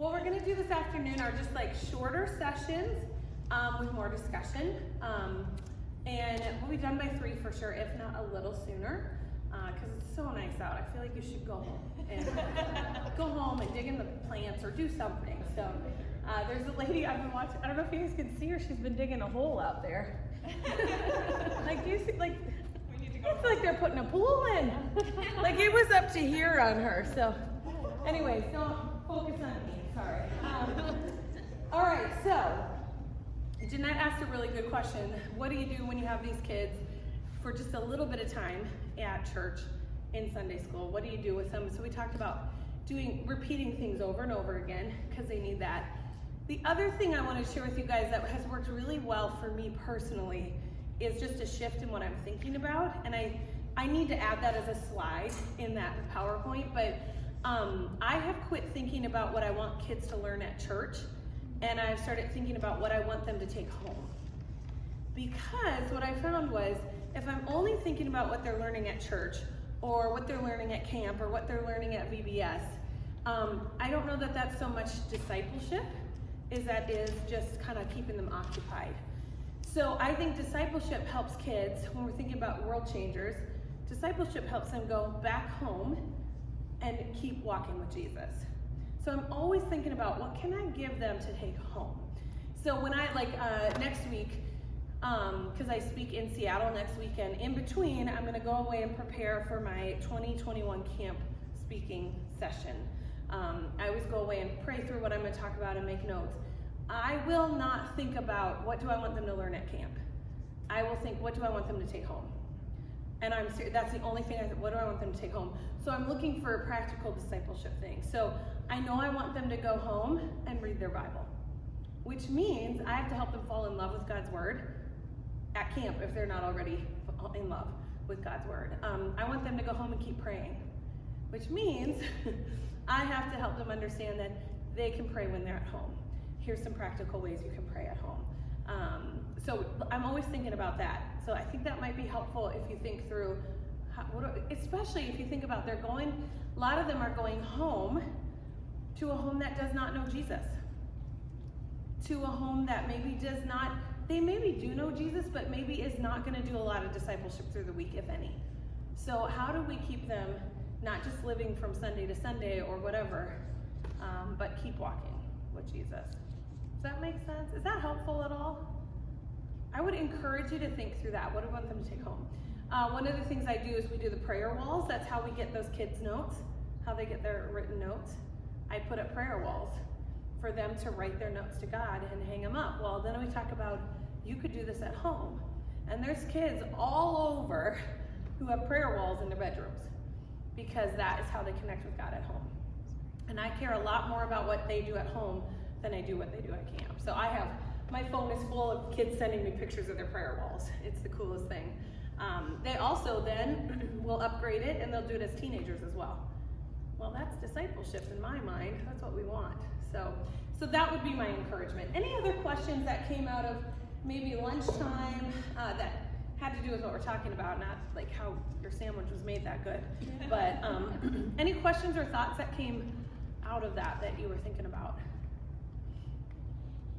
What we're going to do this afternoon are just like shorter sessions with more discussion. And we'll be done by 3 for sure, if not a little sooner, because it's so nice out. I feel like you should go home and dig in the plants or do something. So there's a lady I've been watching. I don't know if you guys can see her. She's been digging a hole out there. Like, do you see, like, it's like they're putting a pool in. Like, it was up to here on her. So anyways, don't focus on me. Sorry. All right, so Jeanette asked a really good question. What do you do when you have these kids for just a little bit of time at church in Sunday school? What do you do with them? So we talked about repeating things over and over again because they need that. The other thing I want to share with you guys that has worked really well for me personally is just a shift in what I'm thinking about. And I need to add that as a slide in that PowerPoint, but I have quit thinking about what I want kids to learn at church, and I've started thinking about what I want them to take home. Because what I found was, if I'm only thinking about what they're learning at church, or what they're learning at camp, or what they're learning at VBS, I don't know that that's so much discipleship, is just kind of keeping them occupied. So I think discipleship helps kids, when we're thinking about world changers, discipleship helps them go back home and keep walking with Jesus. So I'm always thinking about, what can I give them to take home? So when I, next week, because I speak in Seattle next weekend, in between, I'm gonna go away and prepare for my 2021 camp speaking session. I always go away and pray through what I'm gonna talk about and make notes. I will not think about, what do I want them to learn at camp? I will think, what do I want them to take home? And that's the only thing what do I want them to take home? So I'm looking for practical discipleship things. So I know I want them to go home and read their Bible, which means I have to help them fall in love with God's word at camp if they're not already in love with God's word. I want them to go home and keep praying, which means I have to help them understand that they can pray when they're at home. Here's some practical ways you can pray at home. So I'm always thinking about that. So I think that might be helpful if you think through, especially if you think about a lot of them are going home to a home that does not know Jesus. To a home that maybe they maybe do know Jesus, but maybe is not gonna do a lot of discipleship through the week, if any. So how do we keep them not just living from Sunday to Sunday or whatever, but keep walking with Jesus? Does that make sense? Is that helpful at all? I would encourage you to think through that. What do I want them to take home? One of the things I do is we do the prayer walls. That's how we get those kids' notes, how they get their written notes. I put up prayer walls for them to write their notes to God and hang them up. Well, then we talk about, you could do this at home. And there's kids all over who have prayer walls in their bedrooms because that is how they connect with God at home. And I care a lot more about what they do at home than I do what they do at camp. So my phone is full of kids sending me pictures of their prayer walls. It's the coolest thing. They also then will upgrade it, and they'll do it as teenagers as well. Well, that's discipleship in my mind. That's what we want. So that would be my encouragement. Any other questions that came out of maybe lunchtime that had to do with what we're talking about, not like how your sandwich was made that good. But any questions or thoughts that came out of that you were thinking about?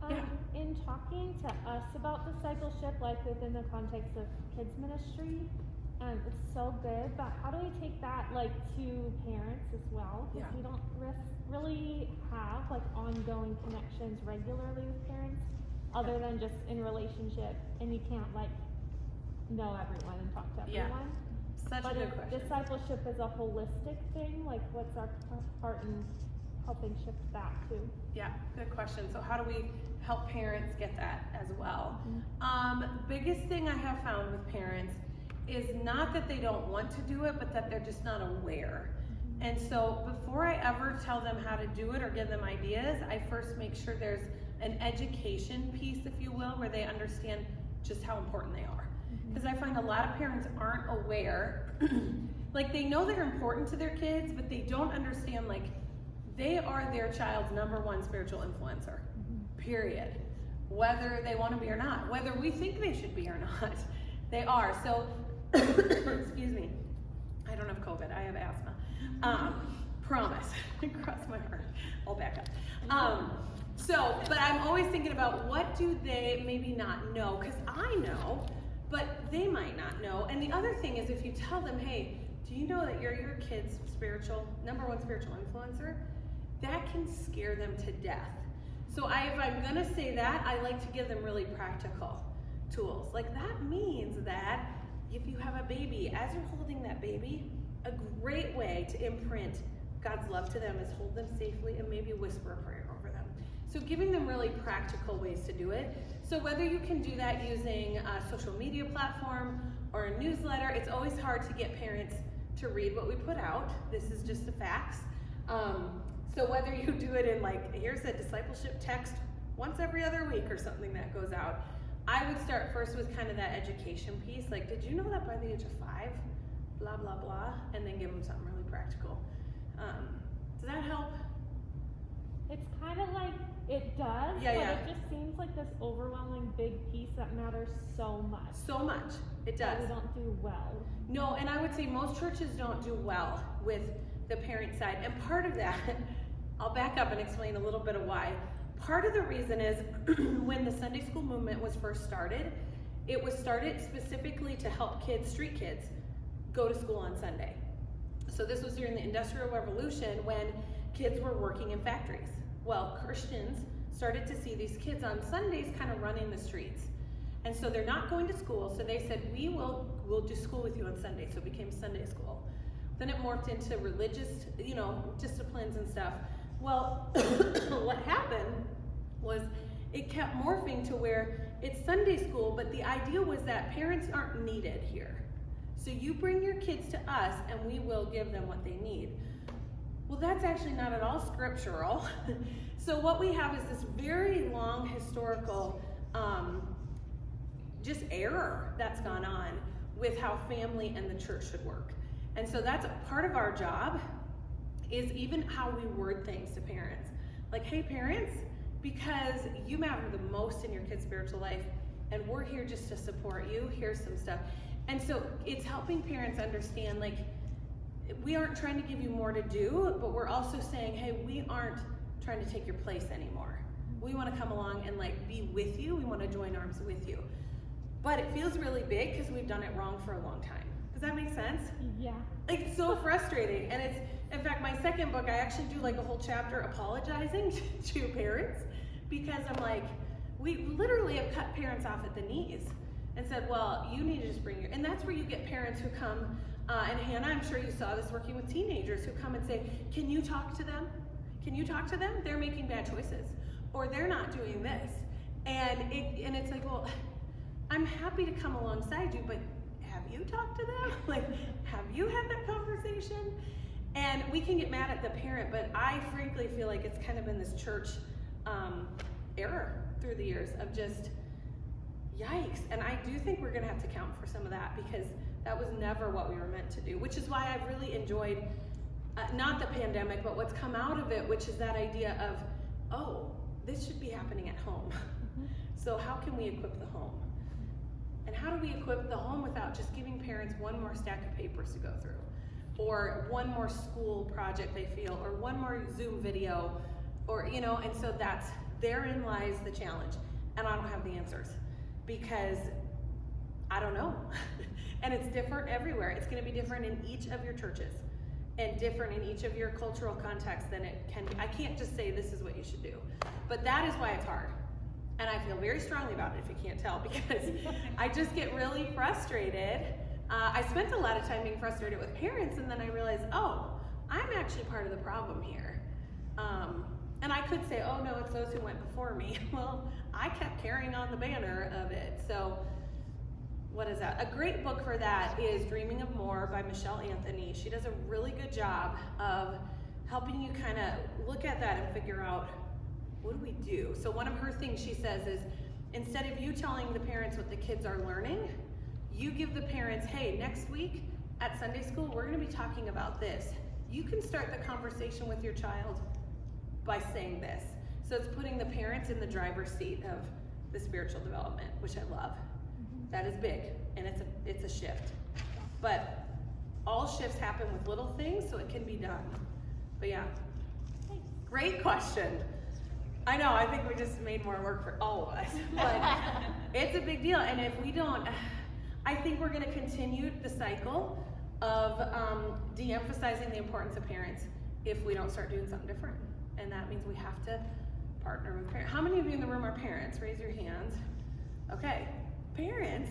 Yeah. In talking to us about discipleship, like within the context of kids ministry, it's so good, but how do we take that to parents as well? Because we don't really have ongoing connections regularly with parents, other than just in relationship, and you can't know everyone and talk to everyone. Such a good question. Discipleship is a holistic thing, what's our part in helping shift that too? Yeah, good question. So how do we help parents get that as well? Biggest thing I have found with parents is not that they don't want to do it, but that they're just not aware. And so before I ever tell them how to do it or give them ideas, I first make sure there's an education piece, if you will, where they understand just how important they are. Because I find a lot of parents aren't aware, they know they're important to their kids, but they don't understand they are their child's #1 spiritual influencer, period. Whether they want to be or not, whether we think they should be or not, they are. So, excuse me, I don't have COVID, I have asthma. Promise. Cross my heart. I'll back up. But I'm always thinking about what do they maybe not know, because I know, but they might not know. And the other thing is, if you tell them, hey, do you know that you're your kid's number one spiritual influencer? That can scare them to death. So if I'm gonna say that, I like to give them really practical tools. Like that means that if you have a baby, as you're holding that baby, a great way to imprint God's love to them is hold them safely and maybe whisper a prayer over them. So giving them really practical ways to do it. So whether you can do that using a social media platform or a newsletter, it's always hard to get parents to read what we put out. This is just the facts. So whether you do it in like, here's a discipleship text once every other week or something that goes out, I would start first with kind of that education piece. Like, did you know that by the age of 5, blah, blah, blah, and then give them something really practical. Does that help? It's kind of like, it does, but it just seems like this overwhelming big piece that matters so much. So much, it does. That we don't do well. No, and I would say most churches don't do well with the parent side. And part of that, I'll back up and explain a little bit of why. Part of the reason is when the Sunday school movement was first started, it was started specifically to help kids, street kids, go to school on Sunday. So this was during the Industrial Revolution when kids were working in factories. Well, Christians started to see these kids on Sundays kind of running the streets. And so they're not going to school, so they said, we'll do school with you on Sunday. So it became Sunday school. Then it morphed into religious, disciplines and stuff. Well, what happened was it kept morphing to where it's Sunday school, but the idea was that parents aren't needed here. So you bring your kids to us and we will give them what they need. Well, that's actually not at all scriptural. So what we have is this very long historical just error that's gone on with how family and the church should work. And so that's part of our job is even how we word things to parents. Like, hey parents, because you matter the most in your kid's spiritual life and we're here just to support you, here's some stuff. And so it's helping parents understand, like, we aren't trying to give you more to do, but we're also saying, hey, we aren't trying to take your place anymore. We want to come along and like be with you. We want to join arms with you. But it feels really big because we've done it wrong for a long time. Does that make sense? Yeah. It's so frustrating. And it's, in fact, my second book, I actually do like a whole chapter apologizing to parents because I'm like, we literally have cut parents off at the knees and said, well, you need to just bring and that's where you get parents who come, and Hannah, I'm sure you saw this working with teenagers who come and say, can you talk to them? Can you talk to them? They're making bad choices, or they're not doing this. And it's like, well, I'm happy to come alongside you, but have you talked to them? Like, have you had that conversation? And we can get mad at the parent, but I frankly feel like it's kind of been this church error through the years of just, yikes. And I do think we're gonna have to count for some of that because that was never what we were meant to do, which is why I've really enjoyed, not the pandemic, but what's come out of it, which is that idea of, oh, this should be happening at home. Mm-hmm. So how can we equip the home? And how do we equip the home without just giving parents one more stack of papers to go through? Or one more school project they feel, or one more Zoom video, or, and so therein lies the challenge. And I don't have the answers because I don't know. And it's different everywhere. It's gonna be different in each of your churches and different in each of your cultural contexts than it can be. I can't just say this is what you should do, but that is why it's hard. And I feel very strongly about it if you can't tell, because I just get really frustrated. I spent a lot of time being frustrated with parents, and then I realized, oh, I'm actually part of the problem here. And I could say, oh no, it's those who went before me. Well, I kept carrying on the banner of it. So what is that? A great book for that is Dreaming of More by Michelle Anthony. She does a really good job of helping you kind of look at that and figure out, what do we do? So one of her things she says is, instead of you telling the parents what the kids are learning, you give the parents, hey, next week at Sunday school, we're gonna be talking about this. You can start the conversation with your child by saying this. So it's putting the parents in the driver's seat of the spiritual development, which I love. Mm-hmm. That is big, and it's a shift. But all shifts happen with little things, so it can be done. But yeah, great question. I know, I think we just made more work for all of us, but it's a big deal. And if we don't, I think we're going to continue the cycle of de-emphasizing the importance of parents if we don't start doing something different. And that means we have to partner with parents. How many of you in the room are parents? Raise your hands. Okay, parents,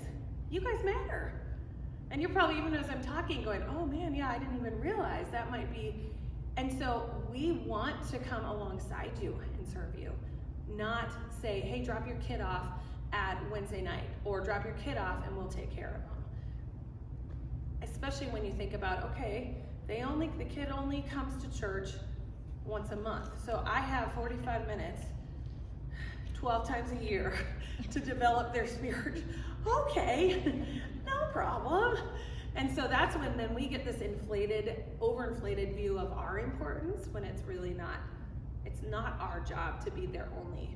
you guys matter. And you're probably, even as I'm talking, going, oh man, yeah, I didn't even realize that might be. And so we want to come alongside you and serve you, not say, hey, drop your kid off at Wednesday night, or drop your kid off and we'll take care of them. Especially when you think about, okay, the kid only comes to church once a month. So I have 45 minutes, 12 times a year to develop their spirit. Okay, no problem. And so that's when then we get this overinflated view of our importance, when it's really not. It's not our job to be their only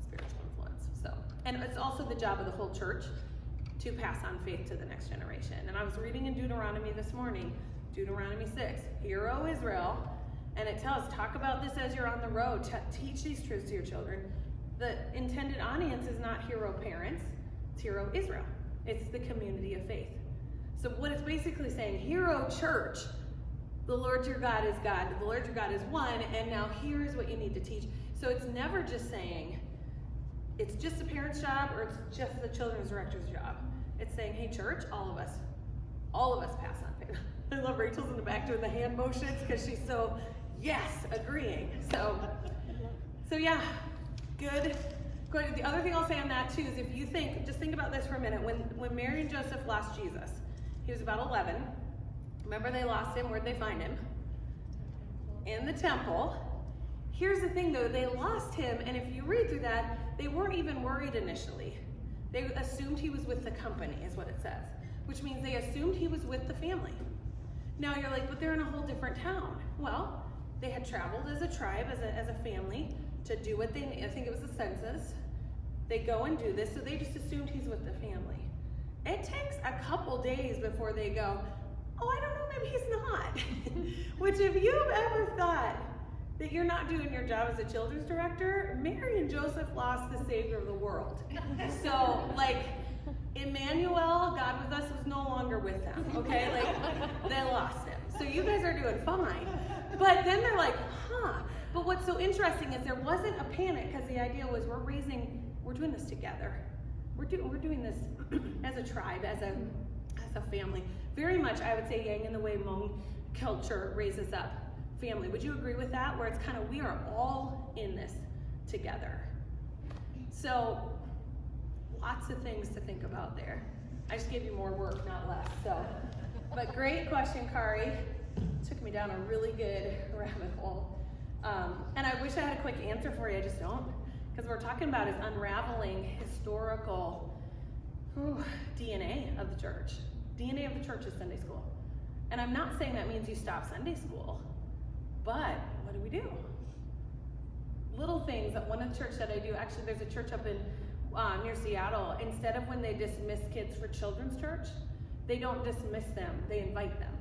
spiritual influence. So, and it's also the job of the whole church to pass on faith to the next generation. And I was reading in Deuteronomy this morning, Deuteronomy 6, Hear, O Israel, and it tells, talk about this as you're on the road, teach these truths to your children. The intended audience is not hero parents, it's hero Israel. It's the community of faith. So what it's basically saying, hero church, the Lord your God is God, the Lord your God is one, and now here's what you need to teach. So it's never just saying, it's just the parent's job or it's just the children's director's job. It's saying, hey church, all of us pass on faith. I love Rachel's in the back doing the hand motions because she's so, yes, agreeing. So yeah, good. The other thing I'll say on that too is if you just think about this for a minute. When Mary and Joseph lost Jesus, he was about 11. Remember they lost him, where'd they find him? In the temple. Here's the thing though, they lost him, and if you read through that, they weren't even worried initially. They assumed he was with the company, is what it says. Which means they assumed he was with the family. Now you're like, but they're in a whole different town. Well, they had traveled as a tribe, as a family, to do what they, I think it was a census. They go and do this, so they just assumed he's with the family. It takes a couple days before they go, oh, I don't know, maybe he's not. Which if you've ever thought that you're not doing your job as a children's director, Mary and Joseph lost the Savior of the world. So, like, Emmanuel, God with us, was no longer with them, okay? Like, they lost him. So you guys are doing fine. But then they're like, huh. But what's so interesting is there wasn't a panic, because the idea was we're doing this together. We're doing this as a tribe, as a family. Very much, I would say, Yang in the way Hmong culture raises up family. Would you agree with that? Where it's kind of, we are all in this together. So, lots of things to think about there. I just gave you more work, not less. So, but great question, Kari. Took me down a really good rabbit hole. And I wish I had a quick answer for you, I just don't. Because what we're talking about is unraveling historical DNA of the church. DNA of the church is Sunday school. And I'm not saying that means you stop Sunday school, but what do? Little things that one of the church that I do, actually there's a church up in near Seattle, instead of when they dismiss kids for children's church, they don't dismiss them, they invite them.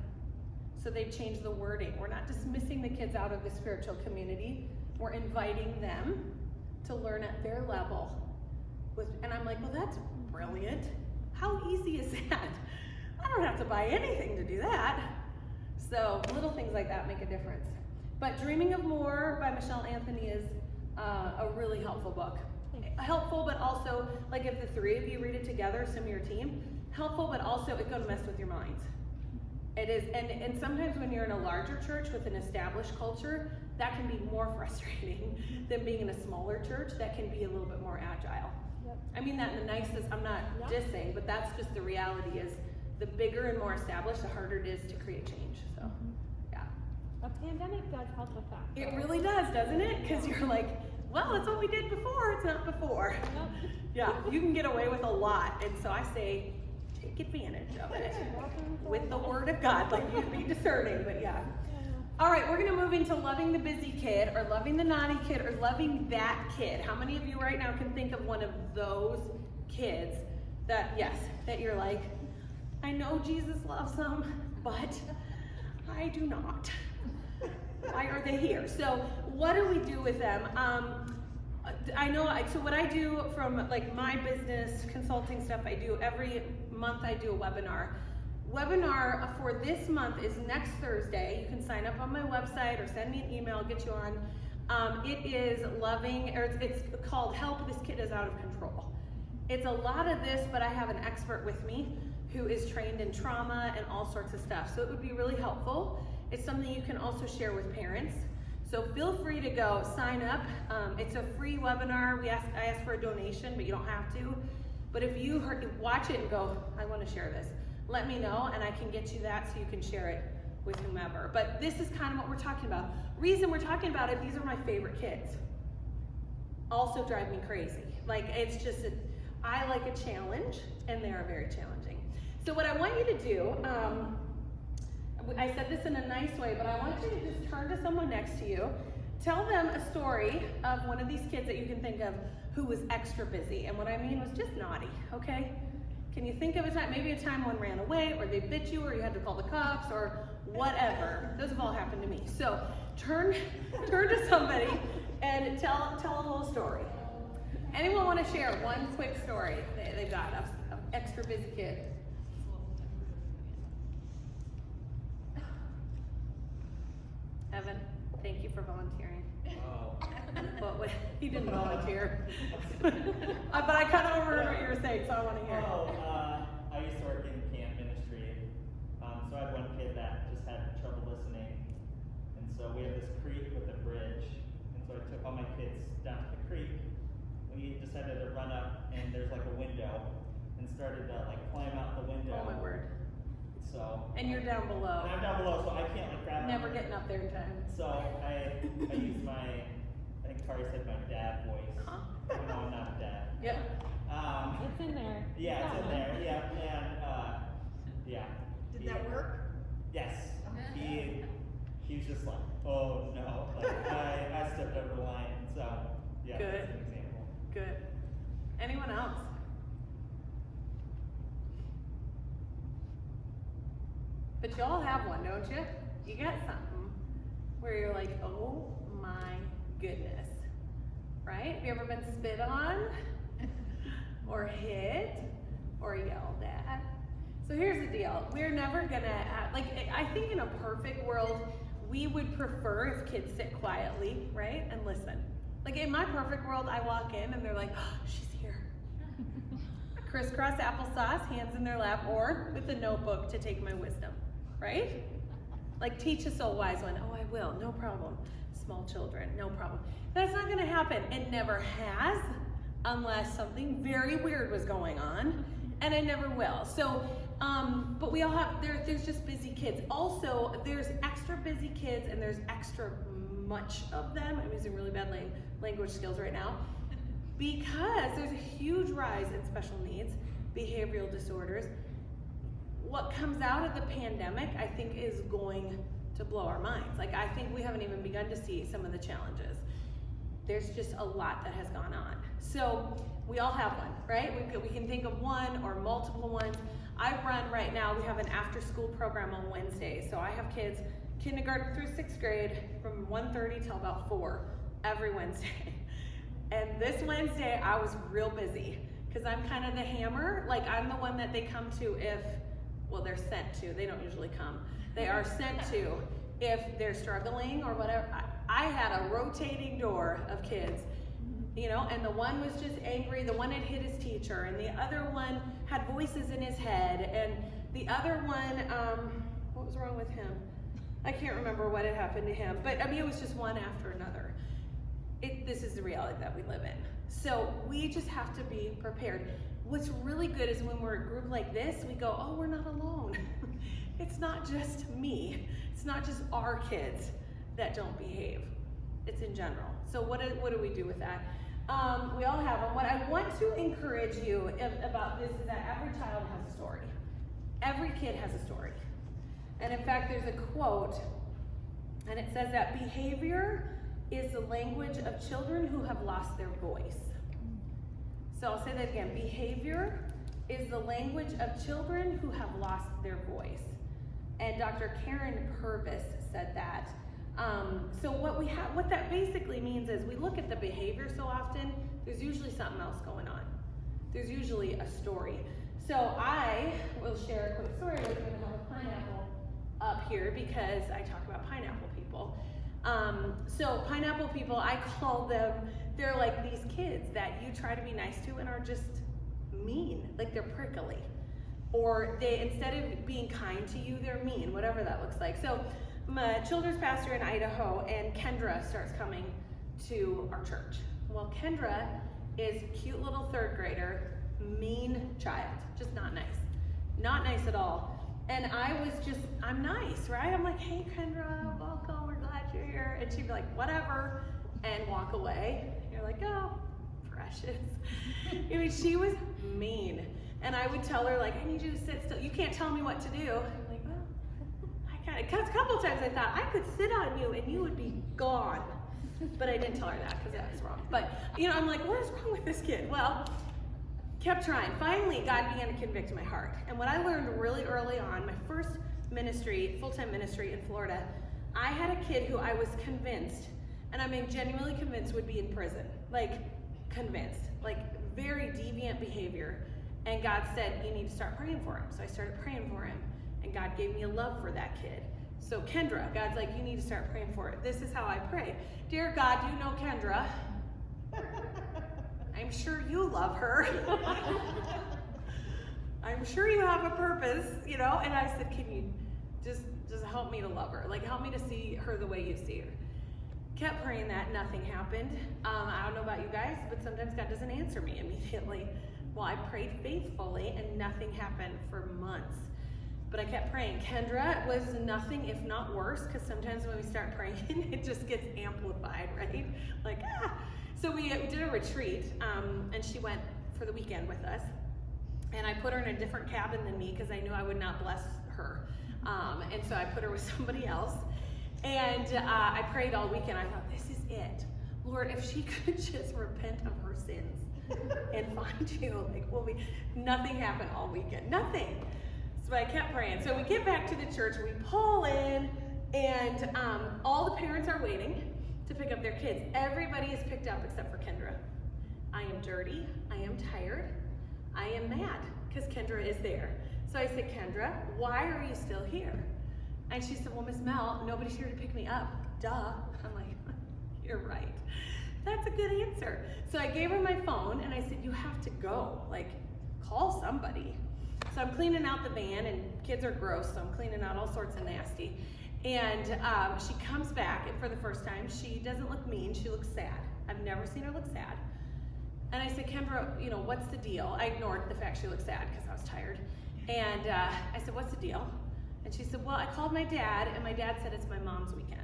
So they've changed the wording. We're not dismissing the kids out of the spiritual community, we're inviting them to learn at their level. And I'm like, well, that's brilliant. How easy is that? I don't have to buy anything to do that. So little things like that make a difference. But Dreaming of More by Michelle Anthony is a really helpful book. Helpful, but also, like if the three of you read it together, some of your team, helpful, but also it's gonna mess with your minds. It is, and sometimes when you're in a larger church with an established culture, that can be more frustrating than being in a smaller church that can be a little bit more agile. Yep. I mean that in the nicest, I'm not dissing, but that's just the reality is the bigger and more established, the harder it is to create change, so, yeah. A pandemic does help with that. It really does, doesn't it? Because you're like, well, it's what we did before, it's not before. Yep. Yeah, you can get away with a lot, and so I say, take advantage of it with the Word of God. Like, you be discerning, but yeah. All right, we're gonna move into loving the busy kid, or loving the naughty kid, or loving that kid. How many of you right now can think of one of those kids that, yes, that you're like, I know Jesus loves them, but I do not. Why are they here? So what do we do with them? So what I do from like my business consulting stuff, I do every month I do a webinar. Webinar for this month is next Thursday. You can sign up on my website or send me an email, I'll get you on. It is it's called Help This Kid Is Out of Control. It's a lot of this, but I have an expert with me who is trained in trauma and all sorts of stuff. So it would be really helpful. It's something you can also share with parents. So feel free to go sign up. It's a free webinar. I ask for a donation, but you don't have to. But if you watch it and go, I want to share this, let me know and I can get you that so you can share it with whomever. But this is kind of what we're talking about. Reason we're talking about it, these are my favorite kids. Also drive me crazy. Like it's just, I like a challenge and they are very challenging. So what I want you to do, I said this in a nice way, but I want you to just turn to someone next to you, tell them a story of one of these kids that you can think of who was extra busy. And what I mean was just naughty, okay? Can you think of a time, maybe a time one ran away, or they bit you, or you had to call the cops, or whatever. Those have all happened to me. So turn to somebody and tell a little story. Anyone want to share one quick story they've got of extra busy kid? Evan, thank you for volunteering. Oh. But he didn't volunteer. But I kind of overheard what you were saying, so I want to hear. I used to work in camp ministry. So I had one kid that just had trouble listening. And so we have this creek with a bridge. And so I took all my kids down to the creek. We decided to run up, and there's like a window, and started to like climb out the window. Oh my word. So. And you're down below. And I'm down below, so I can't like grab. Never getting up there in time. So I used I think Tari said my dad voice. Huh? Even though I'm not a dad. Yep. It's in there. Yeah, it's in there. Yeah, and yeah. Did that work? Yes. He was just like, oh no, like I stepped over the line. So yeah, Good. that's an example. Good. Anyone else? But you all have one, don't you? You got something where you're like, oh my goodness, right? Have you ever been spit on or hit or yelled at? So here's the deal. We're never gonna, I think in a perfect world, we would prefer if kids sit quietly, right? And listen. Like in my perfect world, I walk in and they're like, oh, she's here. Crisscross applesauce, hands in their lap, or with a notebook to take my wisdom, right? Like teach a soul wise one. Oh, I will, no problem. Small children, no problem. That's not gonna happen. It never has, unless something very weird was going on, and it never will. So, but we all have, there's just busy kids. Also, there's extra busy kids and there's extra much of them. I'm using really bad language skills right now. Because there's a huge rise in special needs, behavioral disorders. What comes out of the pandemic, I think, is going to blow our minds. Like, I think we haven't even begun to see some of the challenges. There's just a lot that has gone on. So we all have one, right? We can think of one or multiple ones. I run right now, we have an after-school program on Wednesdays. So I have kids kindergarten through 6th grade from 1:30 till about 4 every Wednesday. And this Wednesday, I was real busy because I'm kind of the hammer. Like I'm the one that they come to they're sent to. They don't usually come. They are sent to if they're struggling or whatever. I had a rotating door of kids, and the one was just angry. The one had hit his teacher, and the other one had voices in his head, and the other one, what was wrong with him? I can't remember what had happened to him, but I mean, it was just one after another. This is the reality that we live in. So we just have to be prepared. What's really good is when we're a group like this, we go, oh, we're not alone. It's not just me. It's not just our kids that don't behave. It's in general. So what do we do with that? We all have them. What I want to encourage you about this is that every child has a story. Every kid has a story. And in fact, there's a quote, and it says that behavior is the language of children who have lost their voice. So I'll say that again. Behavior is the language of children who have lost their voice. And Dr. Karen Purvis said that. So what that basically means is we look at the behavior so often, there's usually something else going on. There's usually a story. So I will share a quick story. We're going to have a pineapple up here because I talk about pineapple people. So pineapple people, I call them, they're like these kids that you try to be nice to and are just mean, like they're prickly. Or they, instead of being kind to you, they're mean, whatever that looks like. So I'm a children's pastor in Idaho, and Kendra starts coming to our church. Well, Kendra is a cute little third grader, mean child, just not nice. Not nice at all. And I'm nice, right? I'm like, hey Kendra, welcome, we're glad you're here. And she'd be like, whatever, and walk away. And you're like, oh, precious. I mean, she was mean. And I would tell her, like, I need you to sit still. You can't tell me what to do. I'm like, well, because a couple of times I thought I could sit on you and you would be gone. But I didn't tell her that because that was wrong. But, I'm like, what is wrong with this kid? Well, kept trying. Finally, God began to convict my heart. And what I learned really early on, my first ministry, full-time ministry in Florida, I had a kid who I was convinced, and I mean genuinely convinced, would be in prison. Like, convinced. Like, very deviant behavior. And God said, you need to start praying for him. So I started praying for him. And God gave me a love for that kid. So Kendra, God's like, you need to start praying for it. This is how I pray. Dear God, you know Kendra. I'm sure you love her. I'm sure you have a purpose, And I said, can you just help me to love her? Like, help me to see her the way you see her. Kept praying that, nothing happened. I don't know about you guys, but sometimes God doesn't answer me immediately. Well, I prayed faithfully and nothing happened for months. But I kept praying. Kendra was nothing if not worse, because sometimes when we start praying, it just gets amplified, right? Like, So we did a retreat, and she went for the weekend with us. And I put her in a different cabin than me because I knew I would not bless her. And so I put her with somebody else. And I prayed all weekend. I thought, this is it. Lord, if she could just repent of her sins and find you, nothing happened all weekend. Nothing. So I kept praying. So we get back to the church, we pull in, and all the parents are waiting to pick up their kids. Everybody is picked up except for Kendra. I am dirty, I am tired, I am mad, because Kendra is there. So I said, Kendra, why are you still here? And she said, well, Miss Mel, nobody's here to pick me up. Duh. I'm like, you're right. That's a good answer. So I gave her my phone and I said, you have to go, call somebody. So I'm cleaning out the van, and kids are gross, so I'm cleaning out all sorts of nasty. And she comes back, and for the first time, she doesn't look mean, she looks sad. I've never seen her look sad. And I said, Kendra, what's the deal? I ignored the fact she looked sad because I was tired. And I said, what's the deal? And she said, well, I called my dad, and my dad said it's my mom's weekend.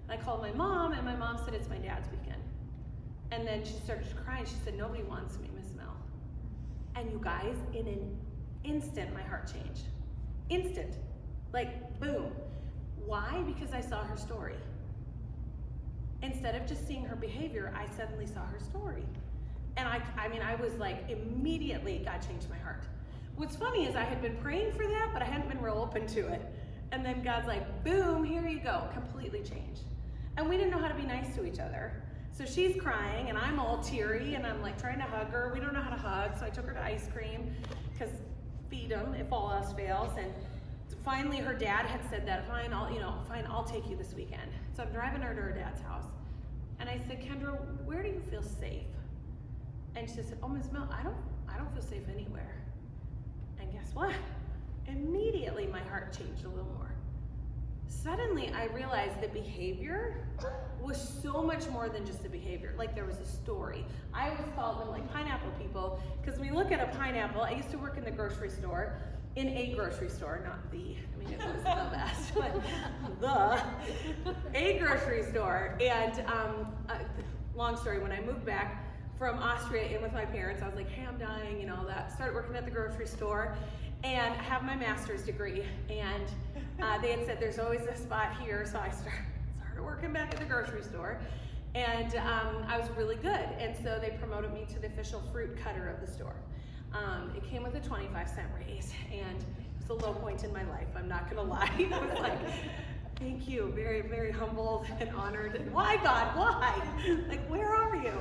And I called my mom, and my mom said it's my dad's weekend. And then she started crying. She said, nobody wants me, Miss Mel. And you guys, in an instant, my heart changed. Instant. Boom. Why? Because I saw her story. Instead of just seeing her behavior, I suddenly saw her story. And I was immediately, God changed my heart. What's funny is I had been praying for that, but I hadn't been real open to it. And then God's like, boom, here you go, completely changed. And we didn't know how to be nice to each other. So she's crying, and I'm all teary, and I'm trying to hug her. We don't know how to hug, so I took her to ice cream, because feed them if all else fails. And finally, her dad had said that, fine, I'll take you this weekend. So I'm driving her to her dad's house. And I said, Kendra, where do you feel safe? And she said, oh, Ms. Mel, I don't feel safe anywhere. And guess what? Immediately my heart changed a little more. Suddenly I realized the behavior was so much more than just a behavior. There was a story. I always called them pineapple people, because when we look at a pineapple, I used to work in the grocery store, in a grocery store, not the, it was the best, but a grocery store. And long story, when I moved back from Austria in with my parents, I was like, hey, I'm dying, all that. Started working at the grocery store and have my master's degree. And they had said there's always a spot here, so I started working back at the grocery store. And I was really good. And so they promoted me to the official fruit cutter of the store. It came with a 25-cent raise, and it was a low point in my life, I'm not gonna lie. It was Thank you. Very, very humbled and honored. Why, God? Why? Like, where are you?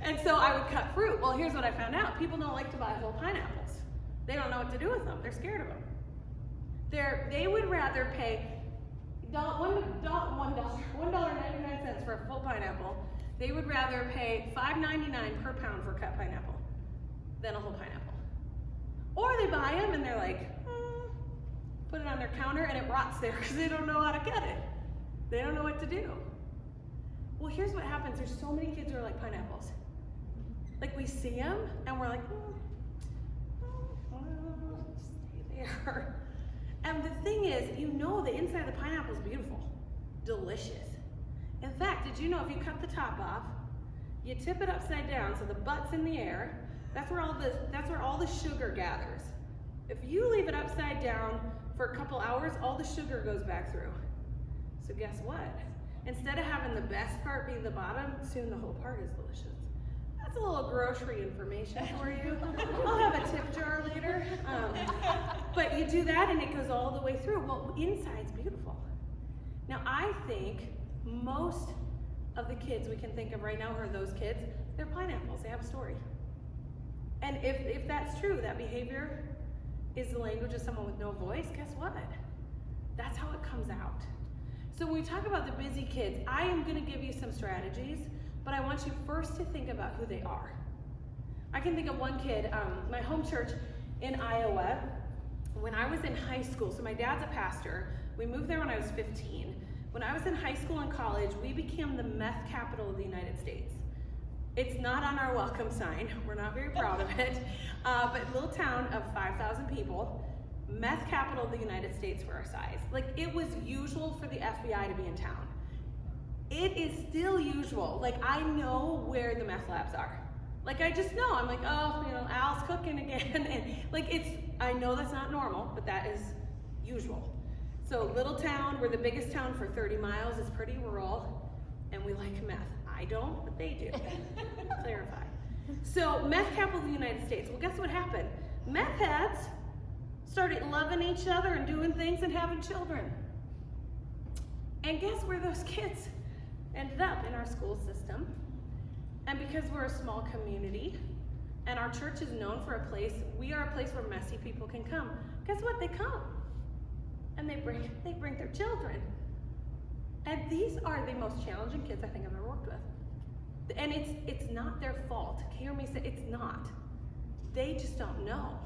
And so I would cut fruit. Well, here's what I found out. People don't like to buy whole pineapples. They don't know what to do with them. They're scared of them. They would rather pay $1.99 for a full pineapple. They would rather pay $5.99 per pound for a cut pineapple than a whole pineapple. Or they buy them and they're like, put it on their counter and it rots there because they don't know how to get it. They don't know what to do. Well, here's what happens. There's so many kids who are like pineapples. Like we see them and we're like, stay there. And the thing is, the inside of the pineapple is beautiful, delicious. In fact, did you know if you cut the top off, you tip it upside down so the butt's in the air, that's where all the sugar gathers. If you leave it upside down for a couple hours, all the sugar goes back through. So guess what? Instead of having the best part be the bottom, soon the whole part is delicious. That's a little grocery information for you. I'll have a tip jar later. But you do that and it goes all the way through. Well, inside's beautiful. Now I think most of the kids we can think of right now who are those kids, they're pineapples, they have a story. And if that's true, that behavior is the language of someone with no voice, guess what? That's how it comes out. So when we talk about the busy kids, I am gonna give you some strategies, but I want you first to think about who they are. I can think of one kid, my home church in Iowa, when I was in high school, so my dad's a pastor, we moved there when I was 15. When I was in high school and college, we became the meth capital of the United States. It's not on our welcome sign, we're not very proud of it, but a little town of 5,000 people, meth capital of the United States for our size. Like, it was usual for the FBI to be in town. It is still usual. Like, I know where the meth labs are. Like, I just know. I'm like, oh, Al's cooking again. And like, I know that's not normal, but that is usual. So little town, we're the biggest town for 30 miles. It's pretty rural, and we like meth. I don't, but they do. Clarify. So meth capital of the United States. Well, guess what happened? Meth heads started loving each other and doing things and having children. And guess where those kids ended up? In our school system. And because we're a small community and our church is known for a place, we are a place where messy people can come. Guess what? They come. And they bring their children. And these are the most challenging kids I think I've ever worked with. And it's not their fault. Hear me say, it's not. They just don't know.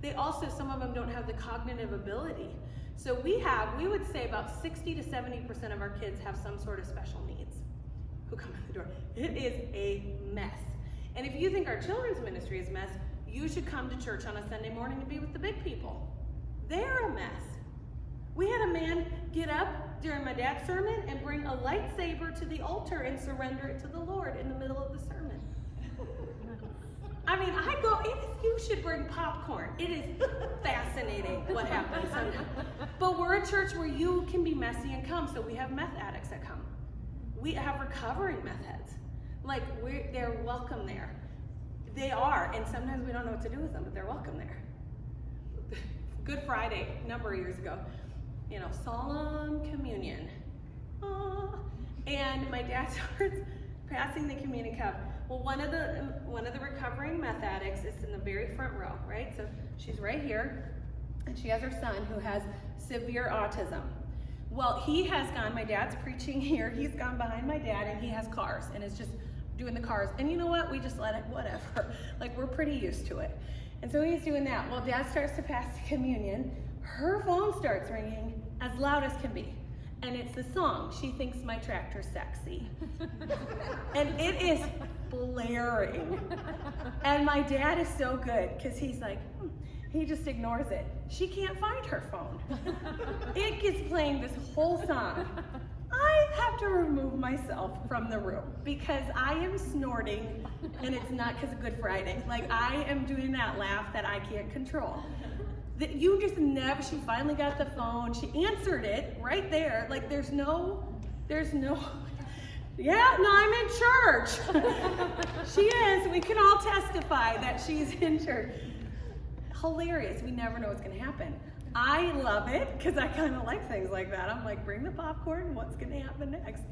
They also, some of them don't have the cognitive ability. So we would say about 60 to 70% of our kids have some sort of special needs who come in the door. It is a mess. And if you think our children's ministry is a mess, you should come to church on a Sunday morning and be with the big people. They're a mess. We had a man get up during my dad's sermon and bring a lightsaber to the altar and surrender it to the Lord in the middle of the sermon. I mean, you should bring popcorn. It is fascinating what happens sometimes. But we're a church where you can be messy and come, so we have meth addicts that come. We have recovering meth heads. Like, they're welcome there. They are, and sometimes we don't know what to do with them, but they're welcome there. Good Friday, a number of years ago, solemn communion. And my dad starts passing the communion cup. Well, one of the recovering meth addicts is in the very front row, right? So she's right here, and she has her son who has severe autism. Well, my dad's preaching here, he's gone behind my dad, and he has cars, and is just doing the cars. And you know what? We just let it, whatever. Like, we're pretty used to it. And so he's doing that. Well, dad starts to pass the communion. Her phone starts ringing as loud as can be. And it's the song, She Thinks My Tractor's Sexy. And it is blaring. And my dad is so good, because he's like, he just ignores it. She can't find her phone. It gets playing this whole song. I have to remove myself from the room because I am snorting, and it's not because of Good Friday. Like, I am doing that laugh that I can't control. She finally got the phone. She answered it right there. Like, there's no, yeah, no, I'm in church. She is. We can all testify that she's in church. Hilarious. We never know what's going to happen. I love it because I kind of like things like that. I'm like, bring the popcorn, what's going to happen next?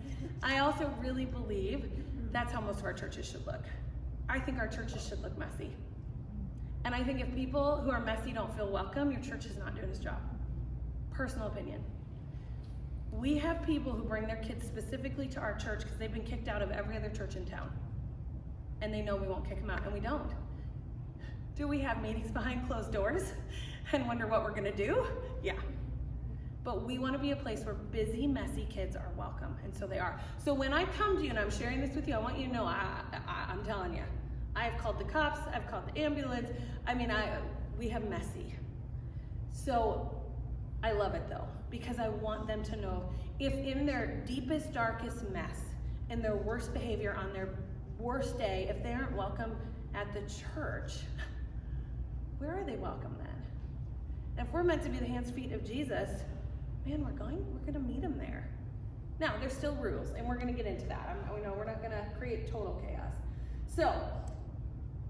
I also really believe that's how most of our churches should look. I think our churches should look messy. And I think if people who are messy don't feel welcome, your church is not doing its job. Personal opinion. We have people who bring their kids specifically to our church because they've been kicked out of every other church in town. And they know we won't kick them out, and we don't. Do we have meetings behind closed doors and wonder what we're going to do? Yeah. But we want to be a place where busy, messy kids are welcome, and so they are. So when I come to you and I'm sharing this with you, I want you to know I'm telling you. I've called the cops, I've called the ambulance. We have messy. So I love it though, because I want them to know if in their deepest, darkest mess, in their worst behavior, on their worst day, if they aren't welcome at the church, where are they welcome then? And if we're meant to be the hands, feet of Jesus, man, we're gonna meet him there. Now, there's still rules, and we're gonna get into that. We know we're not gonna create total chaos. So,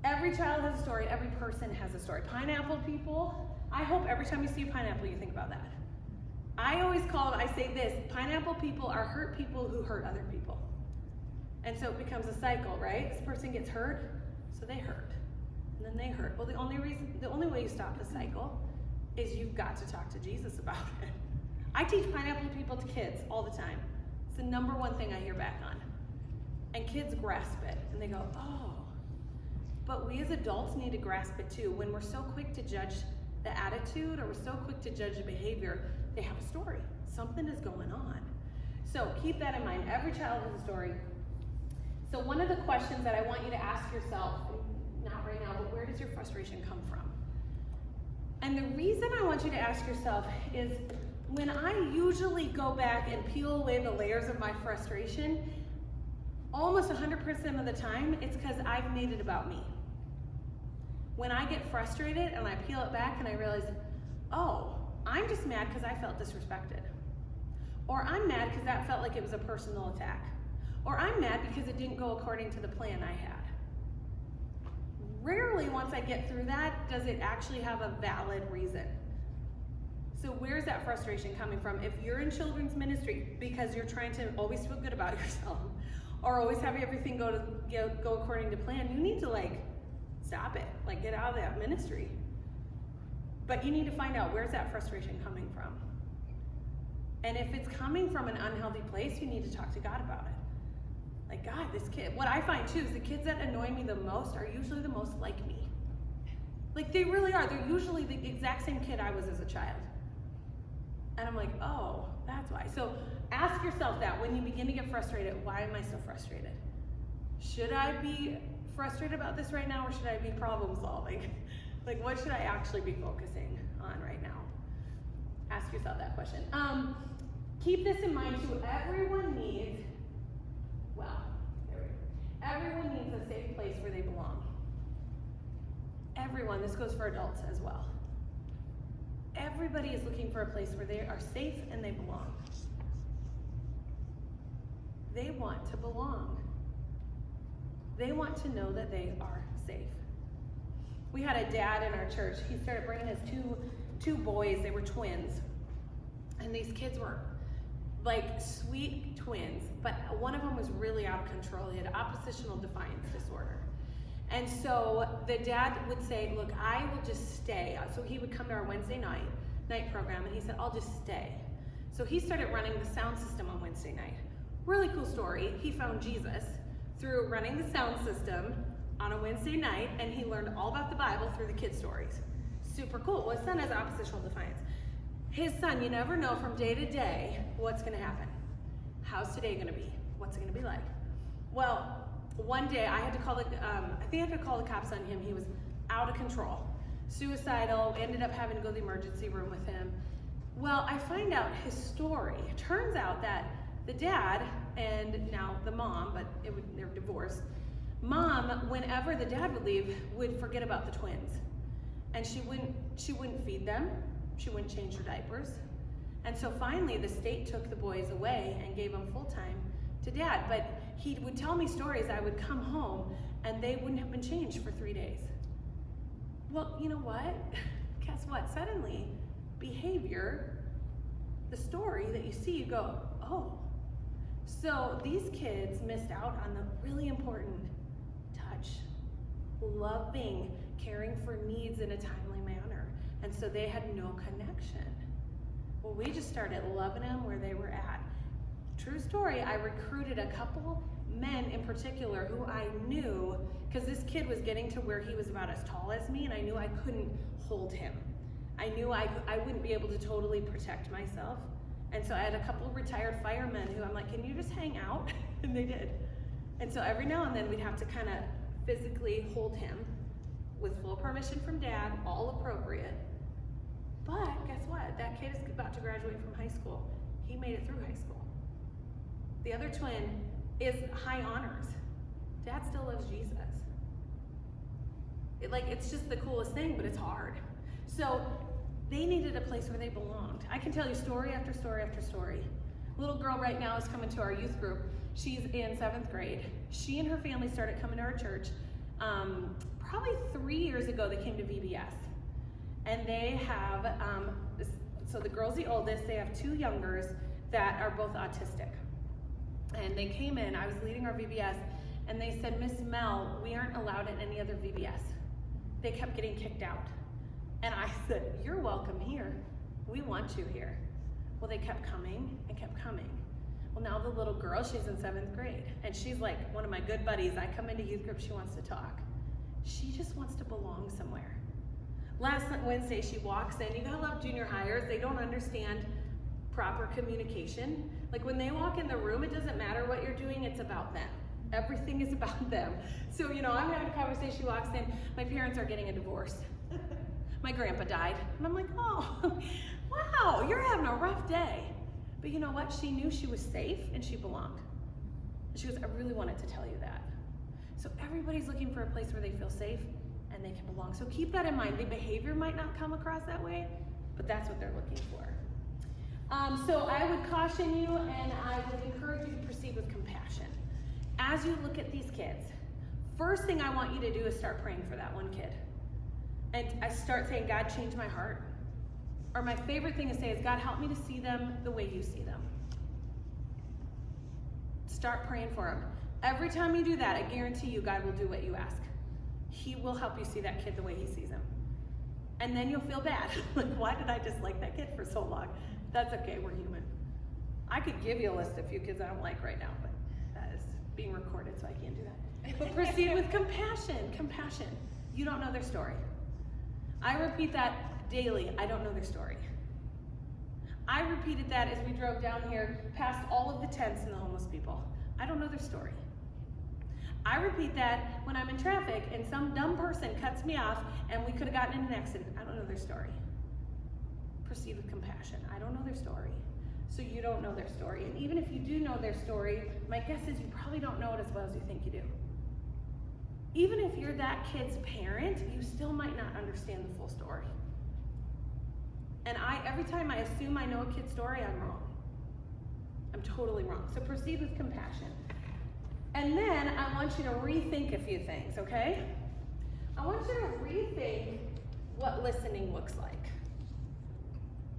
every child has a story, every person has a story. Pineapple people, I hope every time you see a pineapple, you think about that. I always I say this, pineapple people are hurt people who hurt other people. And so it becomes a cycle, right? This person gets hurt, so they hurt. And then they hurt. Well, the only way you stop the cycle is you've got to talk to Jesus about it. I teach pineapple people to kids all the time. It's the number one thing I hear back on. And kids grasp it, and they go, oh. But we as adults need to grasp it too. When we're so quick to judge the attitude, or we're so quick to judge the behavior, they have a story. Something is going on. So keep that in mind. Every child has a story. So one of the questions that I want you to ask yourself, not right now, but where does your frustration come from? And the reason I want you to ask yourself is when I usually go back and peel away the layers of my frustration, almost 100% of the time, it's because I've made it about me. When I get frustrated and I peel it back and I realize, oh, I'm just mad because I felt disrespected. Or I'm mad because that felt like it was a personal attack. Or I'm mad because it didn't go according to the plan I had. Rarely, once I get through that, does it actually have a valid reason. So where's that frustration coming from? If you're in children's ministry because you're trying to always feel good about yourself, or always have everything go according to plan, you need to stop it, get out of that ministry. But you need to find out, where's that frustration coming from? And if it's coming from an unhealthy place, you need to talk to God about it. God, this kid, what I find too is the kids that annoy me the most are usually the most like me. They really are. They're usually the exact same kid I was as a child. And I'm like, oh, that's why. So ask yourself that when you begin to get frustrated, why am I so frustrated? Should I be frustrated about this right now, or should I be problem solving? What should I actually be focusing on right now? Ask yourself that question. Keep this in mind too. Everyone needs a safe place where they belong. Everyone, this goes for adults as well. Everybody is looking for a place where they are safe and they belong. They want to belong. They want to know that they are safe. We had a dad in our church. He started bringing his two boys. They were twins. And these kids were sweet twins, but one of them was really out of control. He had oppositional defiance disorder. And so the dad would say, look, I will just stay. So he would come to our Wednesday night program, and he said, I'll just stay. So he started running the sound system on Wednesday night. Really cool story. He found Jesus through running the sound system on a Wednesday night, and he learned all about the Bible through the kids' stories. Super cool. Well, his son has oppositional defiance. His son, you never know from day to day what's going to happen. How's today going to be? What's it going to be like? Well, one day I had to call the cops on him. He was out of control, suicidal. Ended up having to go to the emergency room with him. Well, I find out his story. It turns out that the dad and now the mom, but they're divorced. Mom, whenever the dad would leave, would forget about the twins, and she wouldn't feed them. She wouldn't change their diapers. And so finally the state took the boys away and gave them full time to dad. But he would tell me stories. I would come home and they wouldn't have been changed for 3 days. Well, you know what? Guess what? Suddenly behavior, the story that you see, you go, oh. So these kids missed out on the really important touch, loving, caring for needs in a timely manner. And so they had no connection. Well, we just started loving them where they were at. True story, I recruited a couple men in particular who I knew, because this kid was getting to where he was about as tall as me, and I knew I couldn't hold him. I knew I wouldn't be able to totally protect myself. And so I had a couple retired firemen who I'm like, can you just hang out? And they did. And so every now and then we'd have to kind of physically hold him with full permission from dad, all appropriate. But guess what? That kid is about to graduate from high school. He made it through high school. The other twin is high honors. Dad still loves Jesus. It's just the coolest thing, but it's hard. So they needed a place where they belonged. I can tell you story after story after story. A little girl right now is coming to our youth group. She's in 7th grade. She and her family started coming to our church. Probably 3 years ago, they came to VBS. And they have, so the girl's the oldest, they have 2 youngers that are both autistic. And they came in, I was leading our VBS, and they said, Miss Mel, we aren't allowed at any other VBS. They kept getting kicked out. And I said, you're welcome here. We want you here. Well, they kept coming and kept coming. Well, now the little girl, she's in 7th grade, and she's like one of my good buddies. I come into youth group, she wants to talk. She just wants to belong somewhere. Last Wednesday, she walks in. You gotta love junior hires. They don't understand proper communication. Like when they walk in the room, it doesn't matter what you're doing, it's about them. Everything is about them. So, I'm having a conversation, she walks in, my parents are getting a divorce. My grandpa died. And I'm like, oh, wow, you're having a rough day. But you know what? She knew she was safe and she belonged. She goes, I really wanted to tell you that. So everybody's looking for a place where they feel safe and they can belong. So keep that in mind. The behavior might not come across that way, but that's what they're looking for. So I would caution you and I would encourage you to proceed with compassion. As you look at these kids, first thing I want you to do is start praying for that one kid. And I start saying, God, change my heart. Or my favorite thing to say is, God, help me to see them the way you see them. Start praying for them. Every time you do that, I guarantee you God will do what you ask. He will help you see that kid the way he sees him. And then you'll feel bad. Like, why did I dislike that kid for so long? That's okay, we're human. I could give you a list of a few kids I don't like right now, but that is being recorded, so I can't do that. But proceed with compassion. Compassion. You don't know their story. I repeat that daily. I don't know their story. I repeated that as we drove down here past all of the tents and the homeless people. I don't know their story. I repeat that when I'm in traffic and some dumb person cuts me off and we could have gotten in an accident. I don't know their story. Proceed with compassion. I don't know their story. So you don't know their story. And even if you do know their story, my guess is you probably don't know it as well as you think you do. Even if you're that kid's parent, you still might not understand the full story. And every time I assume I know a kid's story, I'm wrong. I'm totally wrong. So proceed with compassion. And then I want you to rethink a few things, okay? I want you to rethink what listening looks like.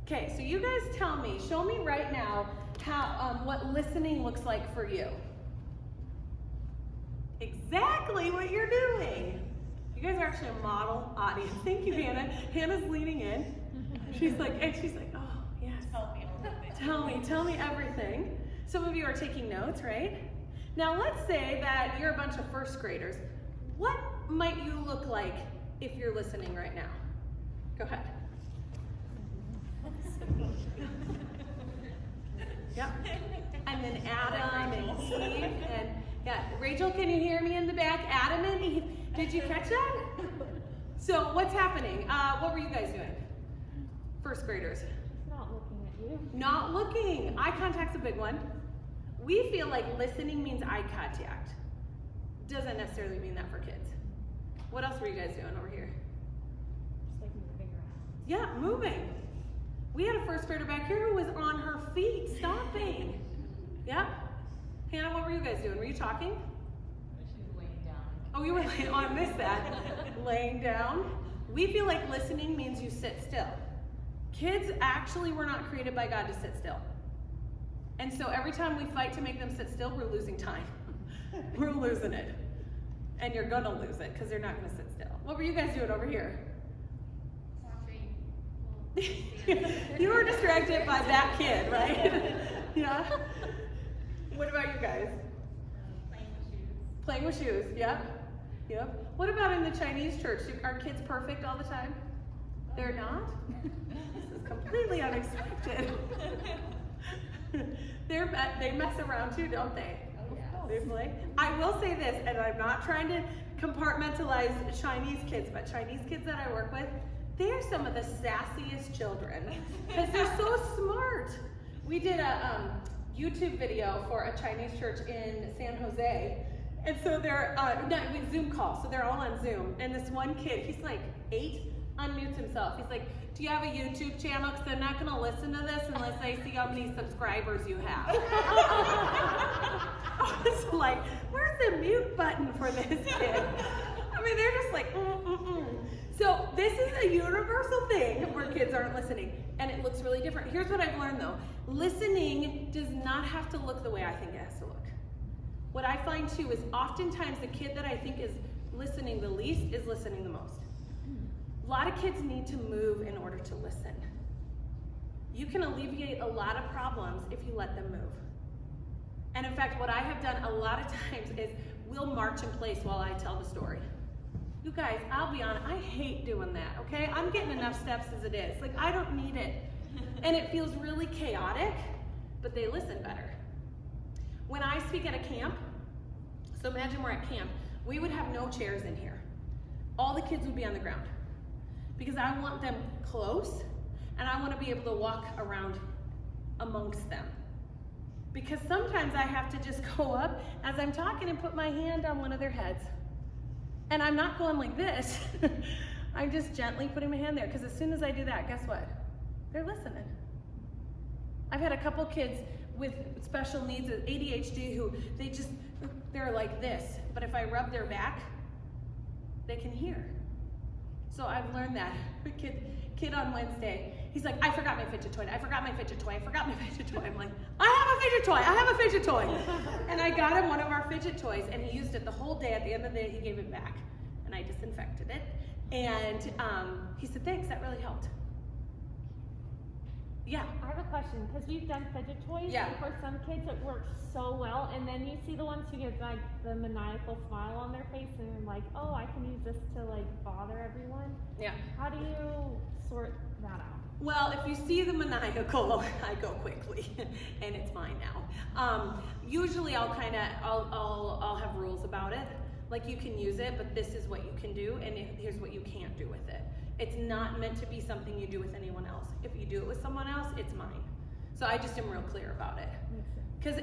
Okay, so you guys tell me, show me right now how what listening looks like for you. Exactly what you're doing. You guys are actually a model audience. Thank you, Hannah. Hannah's leaning in. She's like, oh, yes. Help me a little bit. Tell me everything. Some of you are taking notes, right? Now let's say that you're a bunch of first graders. What might you look like if you're listening right now? Go ahead. Yep. And then Adam and Eve and yeah, Rachel, can you hear me in the back? Adam and Eve, did you catch that? So what's happening? What were you guys doing? First graders. Not looking at you. Not looking. Eye contact's a big one. We feel like listening means eye contact. Doesn't necessarily mean that for kids. What else were you guys doing over here? Just like moving around. Yeah, moving. We had a first grader back here who was on her feet, stomping. Yeah. Hannah, what were you guys doing? Were you talking? She was laying down. Oh, you were laying, oh, I missed that. Laying down. We feel like listening means you sit still. Kids actually were not created by God to sit still. And so every time we fight to make them sit still, we're losing time. We're losing it. And you're gonna lose it because they're not gonna sit still. What were you guys doing over here? Watching. You were distracted by that kid, right? Yeah. What about you guys? Playing with shoes. Playing with shoes, yeah. Yep. What about in the Chinese church? Are kids perfect all the time? They're not? This is completely unexpected. They mess around too, don't they? Oh, yeah. They play. I will say this, and I'm not trying to compartmentalize Chinese kids, but Chinese kids that I work with, they are some of the sassiest children because they're so smart. We did a YouTube video for a Chinese church in San Jose, and so they're with Zoom call, so they're all on Zoom. And this one kid, he's like 8, unmutes himself. He's like, "Do you have a YouTube channel? Because I'm not going to listen to this unless I see how many subscribers you have." I was like, "Where's the mute button for this kid?" I mean, they're just like, So this is a universal thing where kids aren't listening, and it looks really different. Here's what I've learned though. Listening does not have to look the way I think it has to look. What I find too is oftentimes the kid that I think is listening the least is listening the most. A lot of kids need to move in order to listen. You can alleviate a lot of problems if you let them move. And in fact, what I have done a lot of times is we'll march in place while I tell the story. You guys, I'll be honest, I hate doing that, okay? I'm getting enough steps as it is. Like, I don't need it. And it feels really chaotic, but they listen better. When I speak at a camp, so imagine we're at camp, we would have no chairs in here. All the kids would be on the ground because I want them close and I want to be able to walk around amongst them. Because sometimes I have to just go up as I'm talking and put my hand on one of their heads. And I'm not going like this. I'm just gently putting my hand there because as soon as I do that, guess what? They're listening. I've had a couple kids with special needs, ADHD, who they're like this, but if I rub their back, they can hear. So I've learned that. Kid on Wednesday, he's like, "I forgot my fidget toy, I forgot my fidget toy, I forgot my fidget toy." I'm like, "I have a fidget toy, I have a fidget toy." And I got him one of our fidget toys and he used it the whole day. At the end of the day, he gave it back and I disinfected it. And he said, "Thanks, that really helped." Yeah. I have a question, because we've done fidget toys, Yeah. and for some kids it works so well, and then you see the ones who get like the maniacal smile on their face and they're like, "Oh, I can use this to like bother everyone." Yeah. How do you sort that out? Well, if you see the maniacal, I go quickly, and it's mine now. Usually, I'll have rules about it. Like, you can use it, but this is what you can do, and here's what you can't do with it. It's not meant to be something you do with anyone else. If you do it with someone else, it's mine. So I just am real clear about it. Because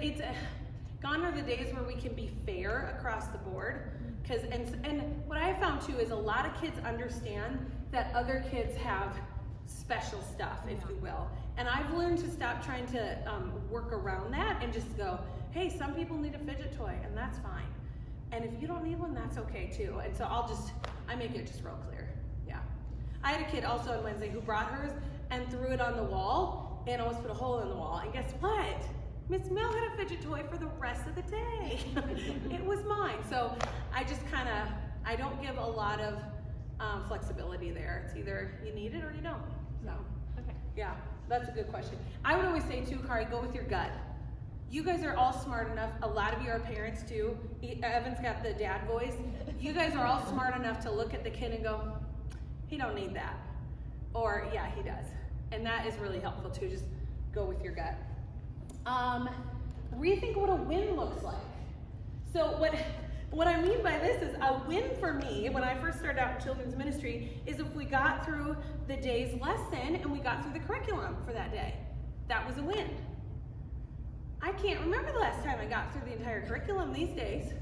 gone are the days where we can be fair across the board. And what I have found too is a lot of kids understand that other kids have special stuff, if you will. And I've learned to stop trying to work around that and just go, "Hey, some people need a fidget toy, and that's fine. And if you don't need one, that's okay too." And so I make it just real clear. Yeah. I had a kid also on Wednesday who brought hers and threw it on the wall and almost put a hole in the wall. And guess what? Miss Mel had a fidget toy for the rest of the day. It was mine. So I just I don't give a lot of flexibility there. It's either you need it or you don't. So, Okay. yeah, that's a good question. I would always say too, Kari, go with your gut. You guys are all smart enough. A lot of you are parents too. Evan's got the dad voice. You guys are all smart enough to look at the kid and go, "He don't need that." Or, "Yeah, he does." And that is really helpful too. Just go with your gut. Rethink what a win looks like. So what I mean by this is a win for me when I first started out in children's ministry is if we got through the day's lesson and we got through the curriculum for that day. That was a win. I can't remember the last time I got through the entire curriculum these days.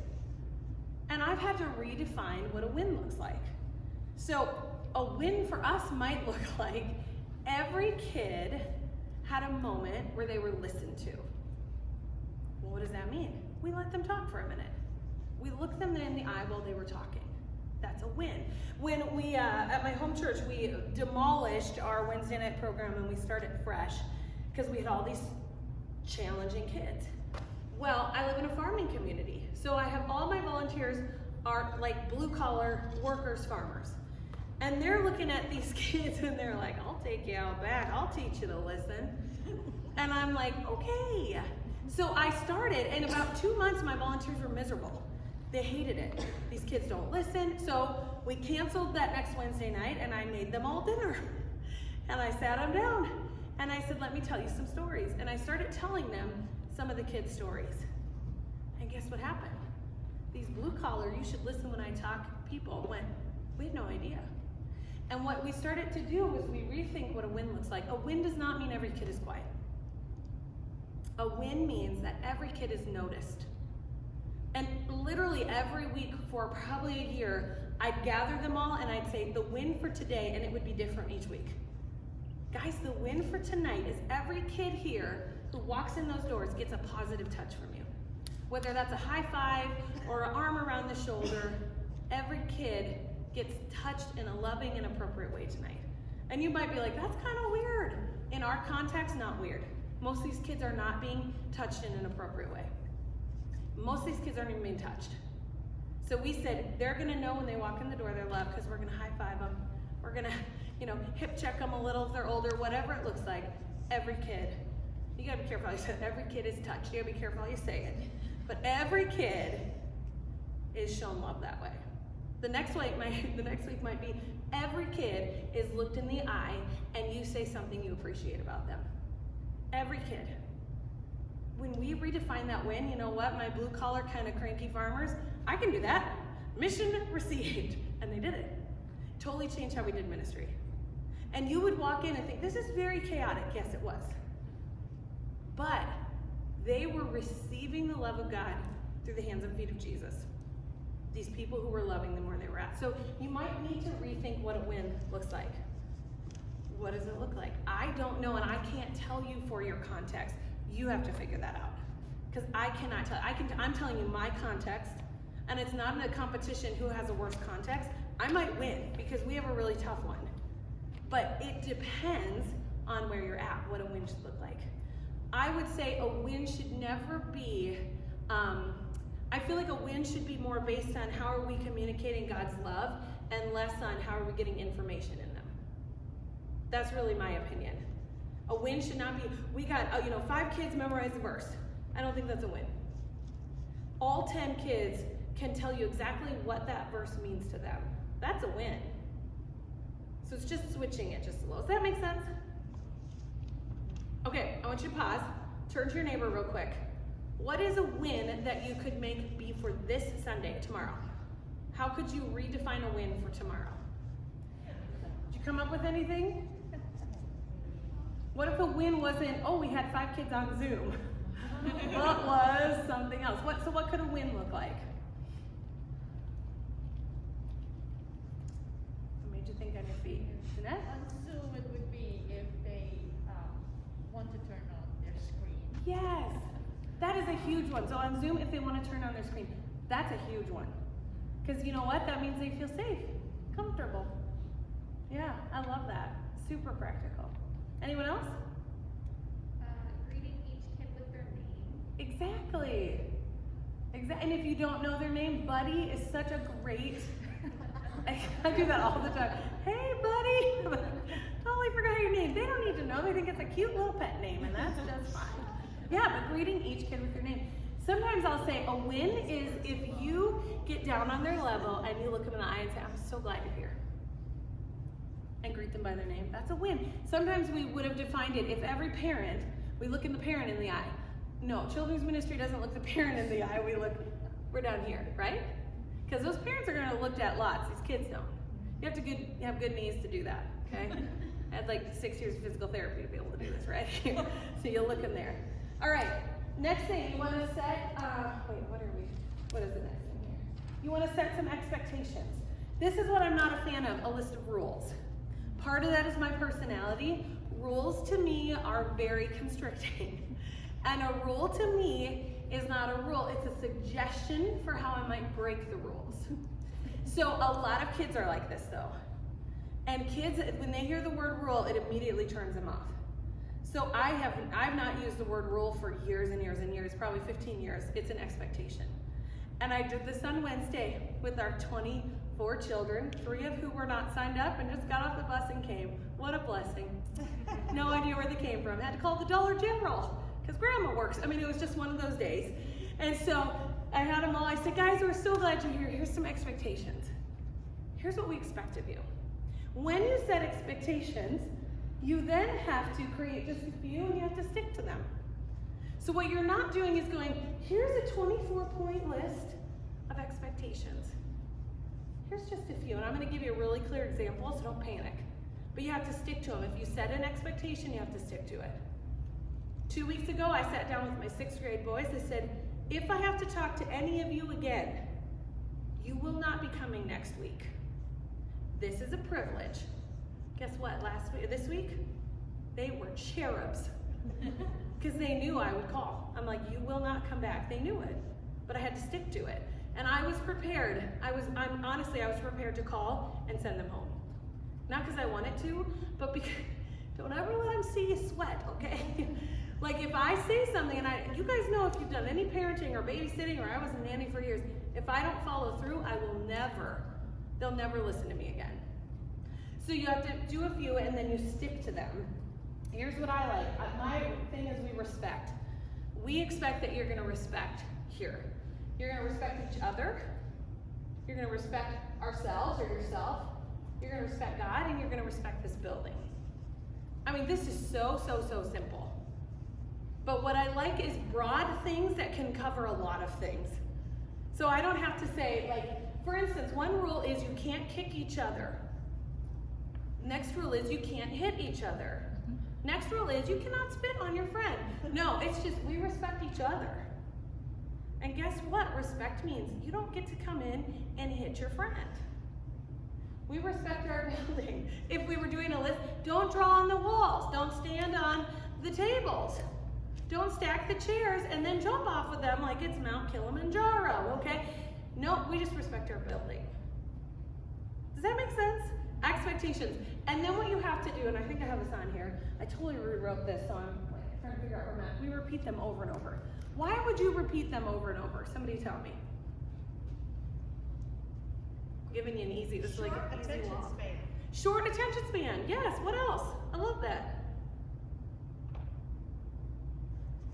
And I've had to redefine what a win looks like. So a win for us might look like every kid had a moment where they were listened to. Well, what does that mean? We let them talk for a minute. We looked them in the eye while they were talking. That's a win. When we, at my home church, we demolished our Wednesday night program and we started fresh because we had all these challenging kids. Well, I live in a farming community, so I have all my volunteers are like blue-collar workers, farmers. And they're looking at these kids and they're like, I'll take you out back, I'll teach you to listen. And I'm like, okay. So I started, and about 2 months my volunteers were miserable. They hated it. These kids don't listen. So we canceled that next Wednesday night and I made them all dinner. And I sat them down and I said, let me tell you some stories. And I started telling them some of the kids' stories. And guess what happened? These blue-collar, you should listen when I talk people went, we had no idea. And what we started to do was we rethink what a win looks like. A win does not mean every kid is quiet. A win means that every kid is noticed. And literally every week for probably a year, I'd gather them all and I'd say the win for today, and it would be different each week. Guys, the win for tonight is every kid here who walks in those doors gets a positive touch from you. Whether that's a high five or an arm around the shoulder, every kid gets touched in a loving and appropriate way tonight. And you might be like, that's kind of weird. In our context, not weird. Most of these kids are not being touched in an appropriate way. Most of these kids aren't even being touched. So we said, they're gonna know when they walk in the door they're loved because we're gonna high five them. We're gonna, hip check them a little if they're older, whatever it looks like. Every kid, you gotta be careful how you say it. Every kid is touched. You gotta be careful how you say it. But every kid is shown love that way. The next week might be every kid is looked in the eye and you say something you appreciate about them. Every kid. When we redefine that win, you know what? My blue collar kind of cranky farmers, I can do that. Mission received. And they did it. Totally changed how we did ministry. And you would walk in and think, this is very chaotic. Yes, it was. But they were receiving the love of God through the hands and feet of Jesus. These people who were loving them where they were at. So you might need to rethink what a win looks like. What does it look like? I don't know, and I can't tell you for your context. You have to figure that out. Because I cannot tell. I'm telling you my context, and it's not in a competition who has a worse context. I might win because we have a really tough one. But it depends on where you're at, what a win should look like. I would say a win should never be, I feel like a win should be more based on how are we communicating God's love and less on how are we getting information in them. That's really my opinion. A win should not be, we got 5 kids memorize the verse. I don't think that's a win. All 10 kids can tell you exactly what that verse means to them. That's a win. So it's just switching it just a little. Does that make sense? Okay, I want you to pause. Turn to your neighbor real quick. What is a win that you could make be for this Sunday, tomorrow? How could you redefine a win for tomorrow? Did you come up with anything? What if a win wasn't, oh, we had 5 kids on Zoom? What was something else? So what could a win look like? What made you think on your feet? Jeanette? On Zoom, it would be if they want to turn on their screen. Yes, that is a huge one. So on Zoom, if they want to turn on their screen, that's a huge one. Because you know what? That means they feel safe, comfortable. Yeah, I love that. Super practical. Anyone else? Greeting each kid with their name. Exactly. And if you don't know their name, buddy is such a great, I do that all the time. Hey, buddy. Totally forgot your name. They don't need to know. They think it's a cute little pet name, and that's just fine. Yeah, but greeting each kid with their name. Sometimes I'll say a win is if you get down on their level and you look them in the eye and say, I'm so glad you're here. And greet them by their name. That's a win. Sometimes we would have defined it if every parent, we look in the parent in the eye. No, children's ministry doesn't look the parent in the eye. We're down here, right? Because those parents are going to look at lots. These kids don't. You have to have good knees to do that, okay? I had like 6 years of physical therapy to be able to do this, right? So you'll look in there. All right, next thing, you want to set, what is the next thing here? You want to set some expectations. This is what I'm not a fan of, a list of rules. Part of that is my personality. Rules to me are very constricting. And a rule to me is not a rule, it's a suggestion for how I might break the rules. So a lot of kids are like this though. And kids, when they hear the word rule, it immediately turns them off. So I've not used the word rule for years and years and years, probably 15 years. It's an expectation. And I did this on Wednesday with our 24 children, 3 of who were not signed up and just got off the bus and came. What a blessing. No idea where they came from. Had to call the Dollar General because Grandma works. I mean, it was just one of those days. And so I had them all. I said, guys, we're so glad you're here. Here's some expectations. Here's what we expect of you. When you set expectations, you then have to create just a few and you have to stick to them. So what you're not doing is going, here's a 24-point list of expectations. Here's just a few, and I'm going to give you a really clear example, so don't panic. But you have to stick to them. If you set an expectation, you have to stick to it. 2 weeks ago, I sat down with my 6th grade boys. I said, if I have to talk to any of you again, you will not be coming next week. This is a privilege. Guess what? This week, they were cherubs. Because they knew I would call. I'm like, you will not come back. They knew it, but I had to stick to it. And I was prepared. Honestly, I was prepared to call and send them home. Not because I wanted to, but because, don't ever let them see you sweat, okay? Like if I say something, and you guys know if you've done any parenting or babysitting, or I was a nanny for years, if I don't follow through, they'll never listen to me again. So you have to do a few and then you stick to them. Here's what I like. My thing is we respect. We expect that you're going to respect here. You're going to respect each other. You're going to respect ourselves or yourself. You're going to respect God, and you're going to respect this building. I mean, this is so simple. But what I like is broad things that can cover a lot of things. So I don't have to say, like, for instance, one rule is you can't kick each other. Next rule is you can't hit each other. Next rule is you cannot spit on your friend. No, it's just we respect each other. And guess what? Respect means you don't get to come in and hit your friend. We respect our building. If we were doing a list, don't draw on the walls. Don't stand on the tables. Don't stack the chairs and then jump off of them like it's Mount Kilimanjaro, okay? No, we just respect our building. Does that make sense? Expectations. And then what you have to do, and I think I have this on here, I totally rewrote this, so I'm like trying to figure out where I'm at. We repeat them over and over. Why would you repeat them over and over? Somebody tell me. I'm giving you an easy, this is like an easy attention walk. span. Short attention span, yes, what else? I love that.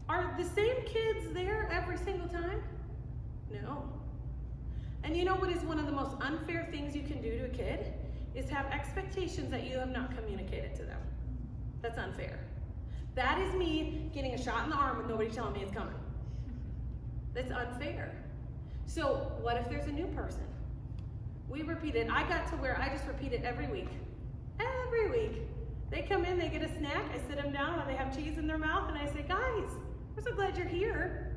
Are the same kids there every single time? No. And you know what is one of the most unfair things you can do to a kid? Is have expectations that you have not communicated to them. That's unfair. That is me getting a shot in the arm with nobody telling me it's coming. That's unfair. So what if there's a new person? We repeat it. I got to where I just repeat it every week. Every week. They come in, they get a snack, I sit them down, and they have cheese in their mouth, and I say, guys, we're so glad you're here.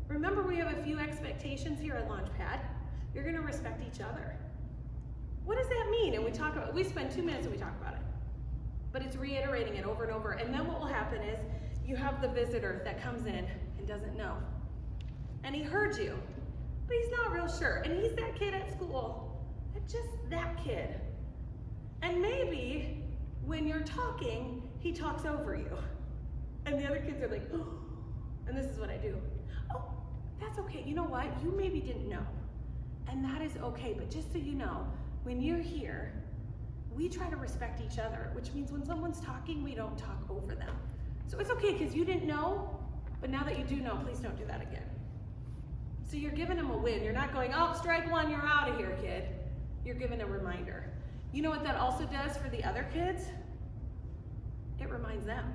Remember, we have a few expectations here at Launchpad. You're gonna respect each other. What does that mean? And we spend 2 minutes and we talk about it. But it's reiterating it over and over. And then what will happen is you have the visitor that comes in and doesn't know. And he heard you, but he's not real sure. And he's that kid at school, just that kid. And maybe when you're talking, he talks over you. And the other kids are like, oh, and this is what I do. Oh, that's okay. You know what? You maybe didn't know. And that is okay, but just so you know, when you're here, we try to respect each other, which means when someone's talking, we don't talk over them. So it's okay because you didn't know, but now that you do know, please don't do that again. So you're giving them a win. You're not going, oh, strike one, you're out of here, kid. You're giving a reminder. You know what that also does for the other kids? It reminds them.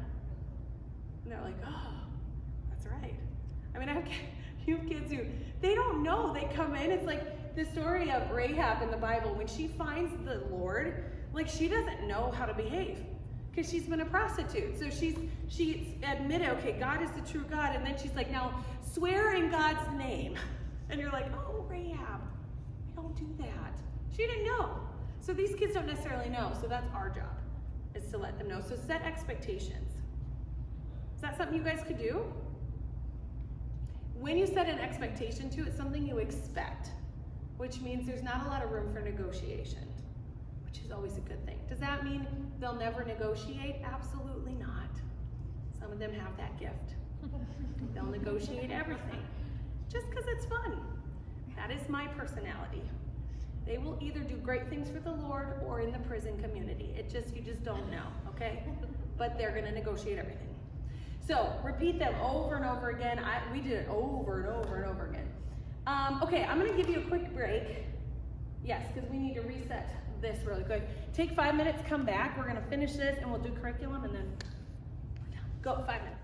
And they're like, oh, that's right. I mean, I have kids who, they don't know. They come in, it's like the story of Rahab in the Bible. When she finds the Lord, like she doesn't know how to behave because she's been a prostitute. So she's admitted, okay, God is the true God. And then she's like, now swear in God's name. And you're like, oh, Rahab, we don't do that. She didn't know. So these kids don't necessarily know. So that's our job, is to let them know. So set expectations. Is that something you guys could do? When you set an expectation to it, something you expect. which means there's not a lot of room for negotiation, which is always a good thing. Does that mean they'll never negotiate? Absolutely not. Some of them have that gift. They'll negotiate everything, just because it's fun. That is my personality. They will either do great things for the Lord or in the prison community. You just don't know, okay? But they're gonna negotiate everything. So repeat them over and over again. We did it over and over and over again. Okay, I'm gonna give you a quick break. Yes, because we need to reset this really quick. Take 5 minutes, come back. We're gonna finish this and we'll do curriculum and then we're done. Go, 5 minutes.